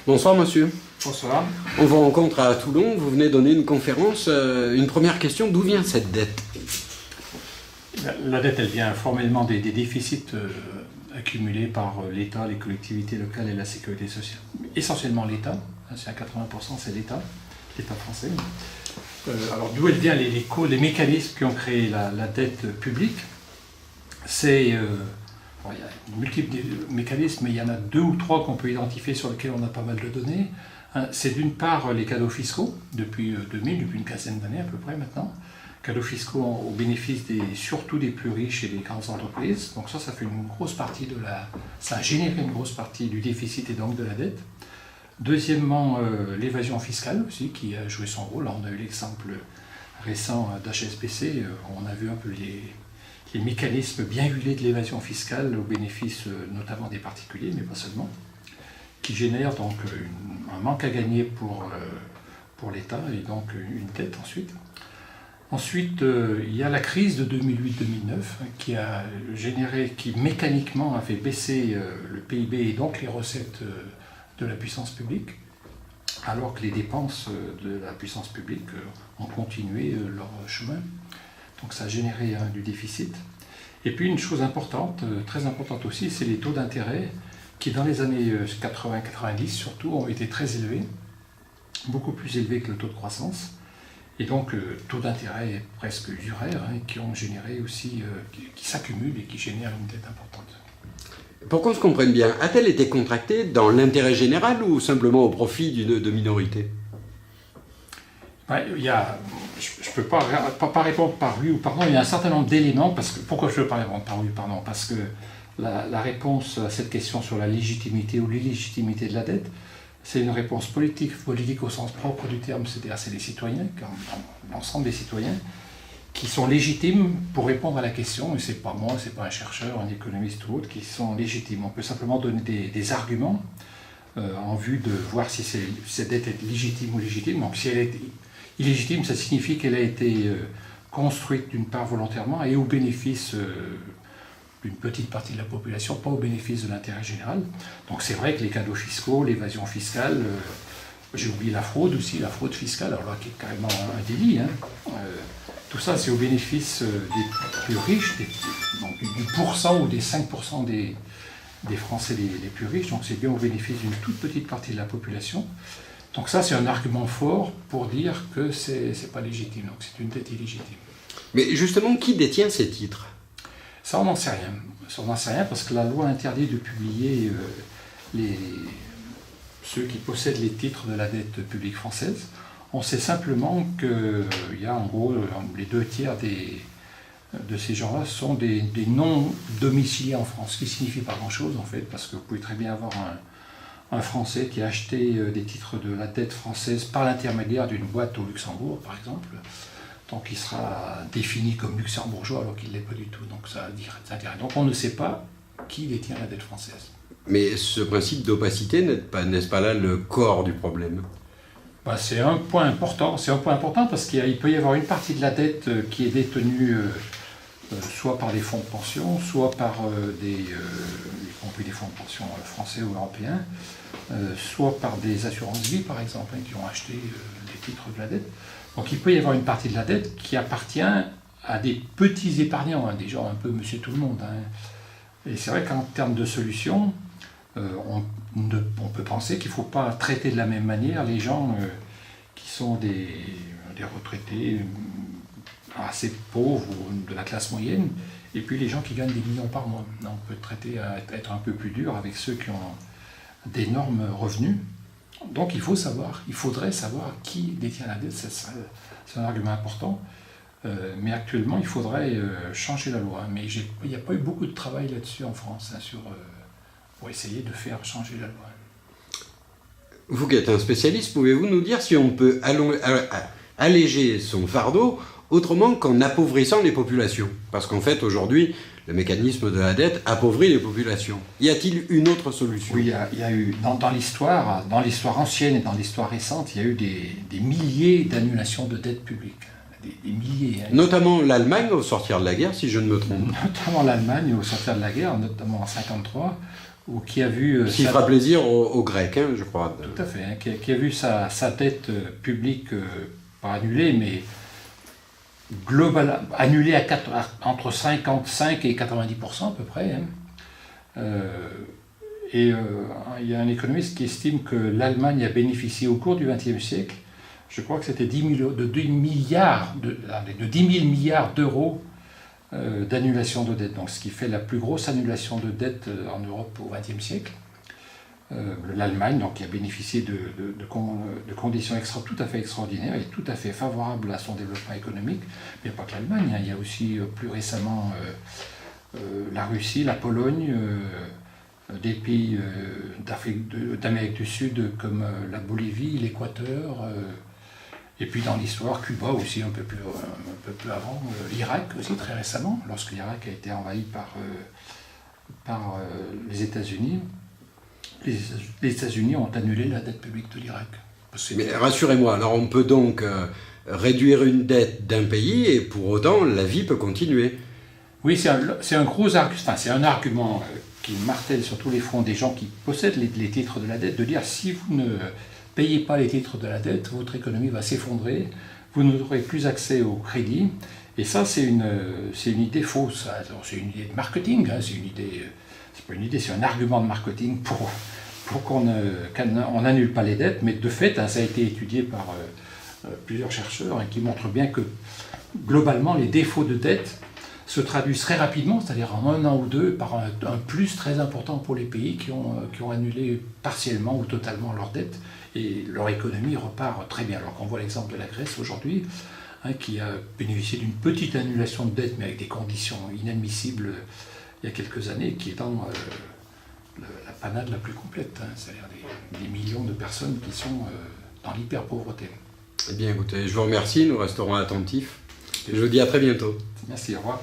Bonsoir monsieur. Bonsoir. On vous rencontre à Toulon, vous venez donner une conférence. Une première question, d'où vient cette dette? La dette, elle vient formellement des déficits accumulés par l'État, les collectivités locales et la sécurité sociale. Essentiellement l'État, c'est à 80%, c'est l'État français. Alors d'où elle vient les mécanismes qui ont créé la dette publique? C'est... il y a multiples mécanismes, mais il y en a 2 ou 3 qu'on peut identifier sur lesquels on a pas mal de données. C'est d'une part les cadeaux fiscaux, depuis 2000, depuis une quinzaine d'années à peu près maintenant. Cadeaux fiscaux au bénéfice surtout des plus riches et des grandes entreprises. Donc ça fait une grosse partie ça a généré une grosse partie du déficit et donc de la dette. Deuxièmement, l'évasion fiscale aussi, qui a joué son rôle. Là, on a eu l'exemple récent d'HSBC, on a vu un peu les mécanismes bien huilés de l'évasion fiscale au bénéfice notamment des particuliers, mais pas seulement, qui génèrent donc un manque à gagner pour l'État et donc une dette ensuite. Ensuite, il y a la crise de 2008-2009 qui mécaniquement a fait baisser le PIB et donc les recettes de la puissance publique, alors que les dépenses de la puissance publique ont continué leur chemin. Donc ça a généré du déficit. Et puis une chose importante, très importante aussi, c'est les taux d'intérêt qui dans les années 80-90 surtout ont été très élevés, beaucoup plus élevés que le taux de croissance. Et donc taux d'intérêt presque usuraires qui ont généré aussi, qui s'accumulent et qui génèrent une dette importante. Pour qu'on se comprenne bien, a-t-elle été contractée dans l'intérêt général ou simplement au profit de minorités? Je ne peux pas répondre par oui ou par non. Il y a un certain nombre d'éléments. Pourquoi je ne peux pas répondre par oui ou par non? Parce que la réponse à cette question sur la légitimité ou l'illégitimité de la dette, c'est une réponse politique au sens propre du terme, c'est-à-dire c'est les citoyens, l'ensemble des citoyens, qui sont légitimes pour répondre à la question, et c'est pas moi, c'est pas un chercheur, un économiste ou autre, qui sont légitimes. On peut simplement donner des arguments en vue de voir si cette dette est légitime ou légitime. Donc si elle est illégitime, ça signifie qu'elle a été construite d'une part volontairement et au bénéfice d'une petite partie de la population, pas au bénéfice de l'intérêt général. Donc c'est vrai que les cadeaux fiscaux, l'évasion fiscale, j'ai oublié la fraude aussi, la fraude fiscale, alors là qui est carrément un délit. Tout ça c'est au bénéfice des plus riches, donc du pourcent ou des 5% des Français les plus riches, donc c'est bien au bénéfice d'une toute petite partie de la population. Donc ça c'est un argument fort pour dire que c'est pas légitime, donc c'est une dette illégitime. Mais justement, qui détient ces titres? Ça, on n'en sait rien. Ça, on n'en sait rien parce que la loi interdit de publier ceux qui possèdent les titres de la dette publique française. On sait simplement qu'il y a en gros les 2/3 de ces gens-là sont des non-domiciliés en France, ce qui signifie pas grand-chose en fait, parce que vous pouvez très bien avoir un Français qui a acheté des titres de la dette française par l'intermédiaire d'une boîte au Luxembourg, par exemple. Donc il sera défini comme luxembourgeois alors qu'il ne l'est pas du tout. Donc ça a intérêt. Donc on ne sait pas qui détient la dette française. Mais ce principe d'opacité n'est-ce pas là le corps du problème? C'est un point important. C'est un point important parce qu'il peut y avoir une partie de la dette qui est détenue soit par des fonds de pension, soit par y compris des fonds de pension français ou européens, soit par des assurances-vie par exemple, qui ont acheté des titres de la dette. Donc il peut y avoir une partie de la dette qui appartient à des petits épargnants, des gens un peu monsieur tout le monde. Et c'est vrai qu'en termes de solutions, on peut penser qu'il ne faut pas traiter de la même manière les gens qui sont des retraités assez pauvres ou de la classe moyenne, et puis les gens qui gagnent des millions par mois. On peut être un peu plus dur avec ceux qui ont d'énormes revenus. Donc il faudrait savoir qui détient la dette, c'est un argument important. Mais actuellement, il faudrait changer la loi. Mais il n'y a pas eu beaucoup de travail là-dessus en France, pour essayer de faire changer la loi. Vous qui êtes un spécialiste, pouvez-vous nous dire si on peut alléger son fardeau autrement qu'en appauvrissant les populations? Parce qu'en fait, aujourd'hui, le mécanisme de la dette appauvrit les populations. Y a-t-il une autre solution? Oui, il y a eu, dans l'histoire ancienne et dans l'histoire récente, il y a eu des milliers d'annulations de dettes publiques. des milliers. Notamment l'Allemagne au sortir de la guerre, si je ne me trompe. Notamment l'Allemagne au sortir de la guerre, notamment en 1953, qui a vu... Ce qui fera plaisir aux Grecs, hein, je crois. Tout à fait, hein, qui a vu sa dette publique, pas annulée, mais annulée entre 55 et 90% à peu près. Hein. Il y a un économiste qui estime que l'Allemagne a bénéficié au cours du XXe siècle, je crois que c'était 10 000 milliards d'euros d'annulation de dette, donc ce qui fait la plus grosse annulation de dette en Europe au XXe siècle. L'Allemagne, donc, qui a bénéficié de conditions tout à fait extraordinaires et tout à fait favorables à son développement économique. Mais pas que l'Allemagne, hein, il y a aussi plus récemment la Russie, la Pologne, des pays d'Amérique du Sud comme la Bolivie, l'Équateur, et puis dans l'histoire, Cuba aussi un peu plus avant, l'Irak aussi très récemment, lorsque l'Irak a été envahi par les États-Unis. Les États-Unis ont annulé la dette publique de l'Irak. Mais rassurez-moi, alors on peut donc réduire une dette d'un pays et pour autant la vie peut continuer. Oui, c'est un gros argument, enfin, c'est un argument qui martèle sur tous les fronts des gens qui possèdent les titres de la dette, de dire si vous ne payez pas les titres de la dette, votre économie va s'effondrer, vous n'aurez plus accès au crédit. Et ça, c'est une idée fausse. C'est une idée de marketing, hein, c'est pas une idée, c'est un argument de marketing pour qu'on n'annule pas les dettes, mais de fait, hein, ça a été étudié par plusieurs chercheurs hein, qui montrent bien que globalement, les défauts de dette se traduisent très rapidement, c'est-à-dire en 1 an ou 2, par un plus très important pour les pays qui ont annulé partiellement ou totalement leurs dettes, et leur économie repart très bien. Alors qu'on voit l'exemple de la Grèce aujourd'hui, hein, qui a bénéficié d'une petite annulation de dette, mais avec des conditions inadmissibles il y a quelques années, qui est dans la panade la plus complète, hein, c'est-à-dire des millions de personnes qui sont dans l'hyper-pauvreté. Eh bien écoutez, je vous remercie, nous resterons attentifs. Et je vous dis à très bientôt. Merci, au revoir.